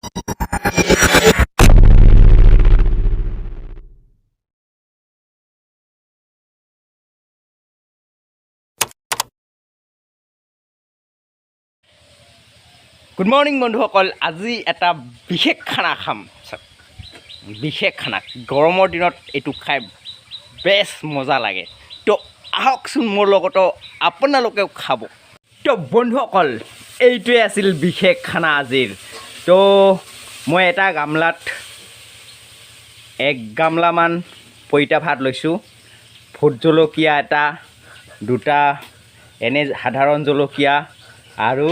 Good morning বন্ধুসকল, আজি এটা বিশেষ খানা খাম। বিশেষ খানা, গৰমৰ দিনত এইটো খাই বেছ মজা লাগে। তো আহকচোন মোৰ লগতো আপোনালোকেও খাব। তো বন্ধুসকল, এইটোৱে আছিল বিশেষ খানা আজিৰ। তো মই এটা গামলাত 1 গামলামান পইতা ভাত লৈছোঁ, ভোট জলকীয়া এটা, 2টা এনে সাধাৰণ জলকীয়া আৰু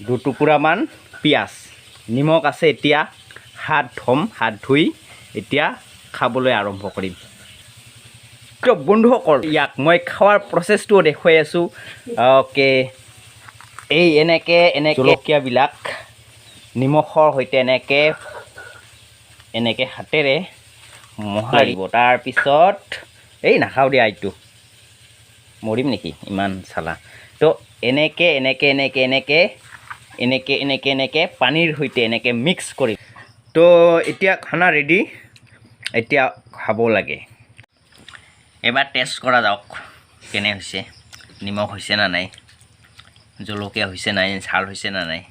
2 টুকুৰামান পিঁয়াজ, নিমখ আছে। এতিয়া হাত ধুই এতিয়া খাবলৈ আৰম্ভ কৰিম। তো বন্ধুসকল, ইয়াক মই খোৱাৰ প্ৰচেছটো দেখুৱাই আছোঁ। অ'কে, এই এনেকৈ জলকীয়াবিলাক নিমখৰ সৈতে এনেকৈ হাতেৰে মোহাৰিব। তাৰপিছত নাখাওঁ দিয়া, এইটো মৰিম নেকি ইমান চালা। তো এনেকৈ পানীৰ সৈতে এনেকৈ মিক্স কৰি। তো এতিয়া খানা ৰেডি, এতিয়া খাব লাগে। এবাৰ টেষ্ট কৰা যাওক, কেনে হৈছে, নিমখ হৈছে না নাই, জলকীয়া হৈছে নাই, ঝাল হৈছে না নাই।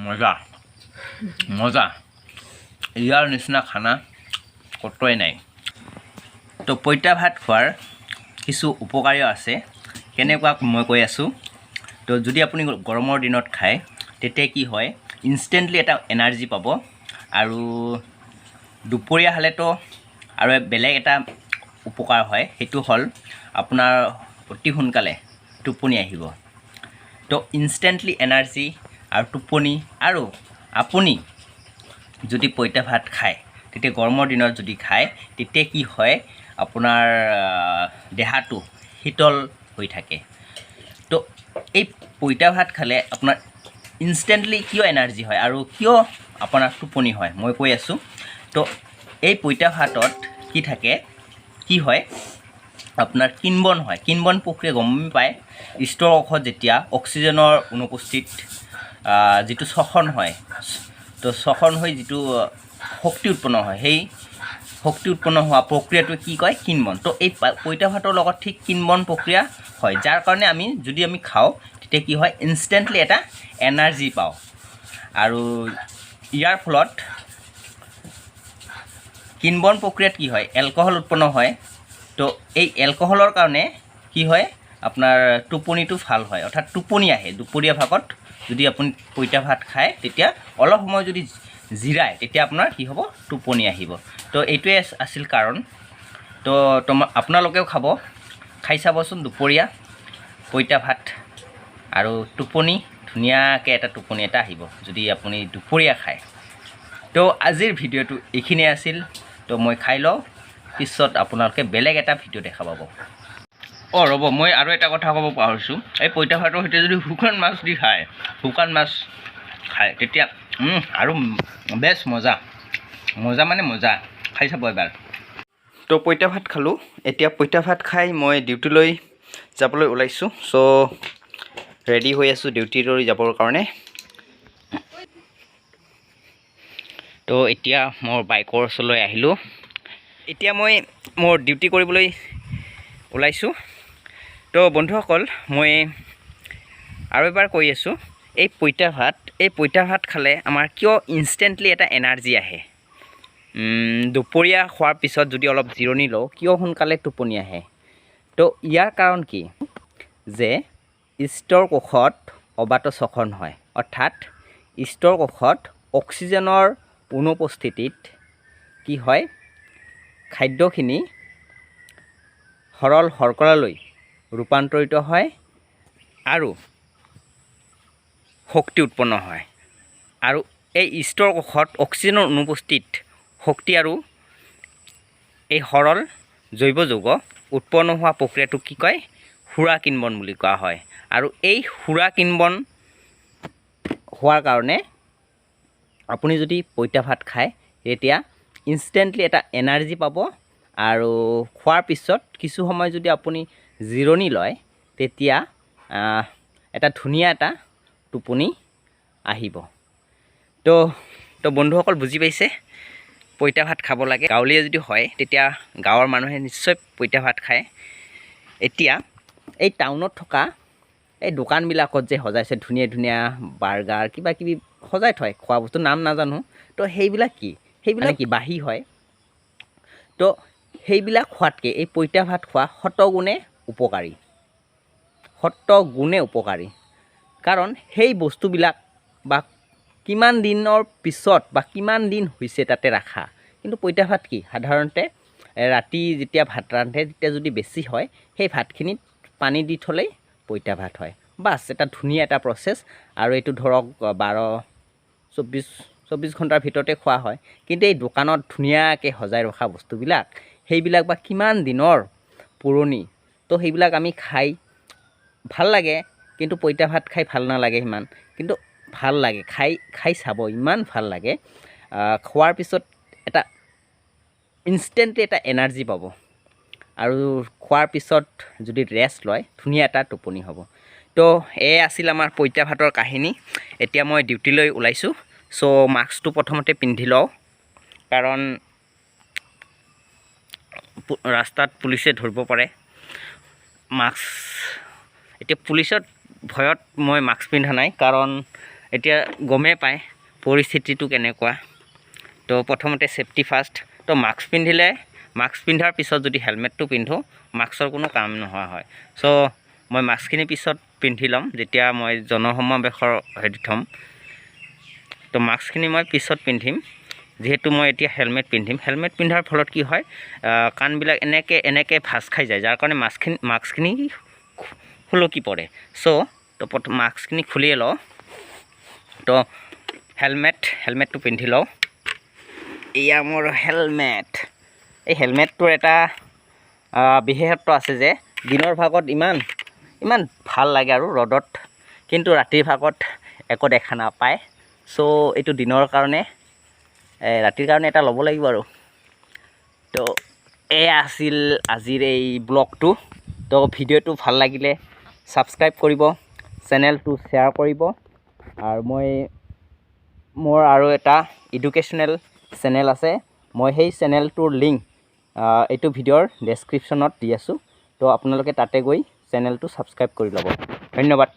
মজা মজা, ইয়াৰ নিচিনা খানা ক'তোৱে নাই। তো পইতা ভাত খোৱাৰ কিছু উপকাৰীও আছে, কেনেকুৱা মই কৈ আছোঁ। তো যদি আপুনি গৰমৰ দিনত খায়, তেতিয়া কি হয়, ইনষ্টেণ্টলি এটা এনাৰ্জি পাব। আৰু দুপৰীয়া হ'লেতো আৰু বেলেগ এটা উপকাৰ হয়, সেইটো হ'ল আপোনাৰ অতি সোনকালে টোপনি আহিব। তো ইনষ্টেণ্টলি এনাৰ্জি আৰু টোপনি। আৰু আপুনি যদি পইতা ভাত খায়, তেতিয়া গৰমৰ দিনত যদি খায়, তেতিয়া কি হয়, আপোনাৰ দেহাটো শীতল হৈ থাকে। তো এই পইতা ভাত খালে আপোনাৰ ইনষ্টেণ্টলি কিয় এনাৰ্জি হয় আৰু কিয় আপোনাৰ টোপনি হয়, মই কৈ আছোঁ। তো এই পইতা ভাতত কি হয়, আপোনাৰ কিনবন হয়। কিনবন প্ৰক্ৰিয়া গম পায়। ষ্ট'ৰ কোষত যেতিয়া অক্সিজেনৰ অনুপস্থিত যিটো শ্বসন হয়, তো শ্বসন হৈ যিটো শক্তি উৎপন্ন হয়, সেই শক্তি উৎপন্ন হোৱা প্ৰক্ৰিয়াটো কি কয়, কিনবন। তো এই পইতা ভাতৰ লগত ঠিক কিনবন প্ৰক্ৰিয়া হয়, যাৰ কাৰণে যদি আমি খাওঁ, তেতিয়া কি হয়, ইনষ্টেণ্টলি এটা এনাৰ্জি পাওঁ। আৰু ইয়াৰ ফলত কিনবন প্ৰক্ৰিয়াত কি হয়, এলকহল উৎপন্ন হয়। তো এই এলকহলৰ কাৰণে কি হয়, আপোনাৰ টোপনিটো ভাল হয়, অৰ্থাৎ টোপনি আহে। দুপৰীয়া ভাগত যদি আপুনি পইতা ভাত খায়, তেতিয়া অলপ সময় যদি জিৰায়, তেতিয়া আপোনাৰ কি হ'ব, টোপনি আহিব। তো এইটোৱে আছিল কাৰণ। তো আপোনালোকেও খাই চাবচোন দুপৰীয়া পইতা ভাত, আৰু টোপনি ধুনীয়াকৈ এটা টোপনি এটা আহিব যদি আপুনি দুপৰীয়া খায়। তো আজিৰ ভিডিঅ'টো এইখিনিয়ে আছিল। তো মই খাই লওঁ, পিছত আপোনালোকে বেলেগ এটা ভিডিঅ' দেখা পাব। ৰ'ব, মই আৰু এটা কথা ক'ব পাহৰিছোঁ। এই পইতা ভাতৰ সৈতে যদি শুকান মাছ দি খায়, তেতিয়া আৰু বেছ মজা মানে মজা। খাই চাব এবাৰ। তো পইতা ভাত খালোঁ। এতিয়া পইতা ভাত খাই মই ডিউটিলৈ যাবলৈ ওলাইছোঁ। ৰেডি হৈ আছোঁ ডিউটিলৈ যাবৰ কাৰণে। তো এতিয়া মোৰ বাইকৰ ওচৰলৈ আহিলোঁ। এতিয়া মই মোৰ ডিউটি কৰিবলৈ ওলাইছোঁ। তো বন্ধুসকল, মই আৰু এবাৰ কৈ আছোঁ, এই পইতা ভাত খালে আমাৰ কিয় ইনষ্টেণ্টলি এটা এনাৰ্জি আহে। দুপৰীয়া খোৱাৰ পিছত যদি অলপ জিৰণি লওঁ, কিয় সোনকালে টোপনি আহে। তো ইয়াৰ কাৰণ কি, যে ষ্ট'ৰ কোষত অবাত শ্বসন হয়, অৰ্থাৎ ষ্ট'ৰ কোষত অক্সিজেনৰ অনুপস্থিতিত কি হয়, খাদ্যখিনি সৰল শৰ্কৰালৈ ৰূপান্তৰিত হয় আৰু শক্তি উৎপন্ন হয়। আৰু এই ষ্ট'ৰ কোষত অক্সিজেনৰ অনুপস্থিত শক্তি আৰু এই সৰল জৈৱ যৌগ উৎপন্ন হোৱা প্ৰক্ৰিয়াটোক কি কয়, সুৰা কিনবন বুলি কোৱা হয়। আৰু এই সুৰা কিনবন হোৱাৰ কাৰণে আপুনি যদি পইতা ভাত খায়, তেতিয়া ইনষ্টেণ্টলি এটা এনাৰ্জি পাব। আৰু খোৱাৰ পিছত কিছু সময় যদি আপুনি জিৰণি লয়, তেতিয়া এটা ধুনীয়া এটা টোপনি আহিব। তো বন্ধুসকল বুজি পাইছে, পইতা ভাত খাব লাগে। গাঁৱলীয়া যদি হয় তেতিয়া গাঁৱৰ মানুহে নিশ্চয় পইতা ভাত খায়। এতিয়া এই টাউনত থকা এই দোকানবিলাকত যে সজাইছে ধুনীয়া ধুনীয়া বাৰ্গাৰ কিবা কিবি সজাই থয়, খোৱা বস্তু নাম নাজানো। তো সেইবিলাক কি, সেইবিলাক কি বাহি হয়। তো সেইবিলাক খোৱাতকৈ এই পইতা ভাত খোৱা শতগুণে উপকাৰী। কাৰণ সেই বস্তুবিলাক বা কিমান দিনৰ পিছত বা কিমান দিন হৈছে তাতে ৰাখা। কিন্তু পইতা ভাত কি সাধাৰণতে ৰাতি যেতিয়া ভাত ৰান্ধে তেতিয়া যদি বেছি হয়, সেই ভাতখিনিত পানী দি থ'লেই পইতা ভাত হয়। বাছ এটা ধুনীয়া এটা প্ৰচেছ। আৰু এইটো ধৰক 12-24 ঘণ্টাৰ ভিতৰতে খোৱা হয়। কিন্তু এই দোকানত ধুনীয়াকৈ সজাই ৰখা বস্তুবিলাক, সেইবিলাক বা কিমান দিনৰ পুৰণি। তো সেইবিলাক আমি খাই ভাল লাগে, কিন্তু পইতা ভাত খাই ভাল নালাগে সিমান। কিন্তু ভাল লাগে, খাই চাব, ইমান ভাল লাগে। খোৱাৰ পিছত এটা ইনষ্টেণ্টলি এটা এনাৰ্জি পাব। আৰু খোৱাৰ পিছত যদি ৰেষ্ট লয় ধুনীয়া এটা টোপনি হ'ব। তো এয়ে আছিল আমাৰ পইতা ভাতৰ কাহিনী। এতিয়া মই ডিউটিলৈ ওলাইছোঁ। চ' মাস্কটো প্ৰথমতে পিন্ধি লওঁ, কাৰণ ৰাস্তাত পুলিচে ধৰিব পাৰে। এতিয়া পুলিচত ভয়ত মই মাস্ক পিন্ধা নাই, কাৰণ এতিয়া গমেই পায় পৰিস্থিতিটো কেনেকুৱা। তো প্ৰথমতে ছেফটি ফাৰ্ষ্ট। তো মাস্ক পিন্ধাৰ পিছত যদি হেলমেটটো পিন্ধোঁ, মাস্কৰ কোনো কাম নোহোৱা হয়। চ' মই মাস্কখিনি পিছত পিন্ধি ল'ম যেতিয়া মই জনসমাৱেশৰ হেৰিত হ'ম। তো মাস্কখিনি মই পিছত পিন্ধিম, যিহেতু মই এতিয়া হেলমেট পিন্ধিম। হেলমেট পিন্ধাৰ ফলত কি হয়, কাণবিলাক এনেকৈ ভাঁজ খাই যায়, যাৰ কাৰণে মাস্কখিনি সুলকি পৰে। তো মাস্কখিনি খুলিয়ে লওঁ। তো হেলমেটটো পিন্ধি লওঁ। এয়া মোৰ হেলমেট। এই হেলমেটটোৰ এটা বিশেষত্ব আছে যে দিনৰ ভাগত ইমান ভাল লাগে আৰু ৰ'দত, কিন্তু ৰাতিৰ ভাগত একো দেখা নাপায়। চ' এইটো দিনৰ কাৰণে, ৰাতিৰ কাৰণে এটা ল'ব লাগিব আৰু। তো এয়া আছিল আজিৰ এই ব্লগটো। তো ভিডিঅ'টো ভাল লাগিলে ছাবস্ক্ৰাইব কৰিব, চেনেলটো শ্বেয়াৰ কৰিব। আৰু মোৰ আৰু এটা এডুকেশ্যনেল চেনেল আছে, মই সেই চেনেলটোৰ লিংক এইটো ভিডিঅ'ৰ ডেছক্ৰিপশ্যনত দি আছোঁ। তো আপোনালোকে তাতে গৈ চেনেলটো ছাবস্ক্ৰাইব কৰি ল'ব। ধন্যবাদ।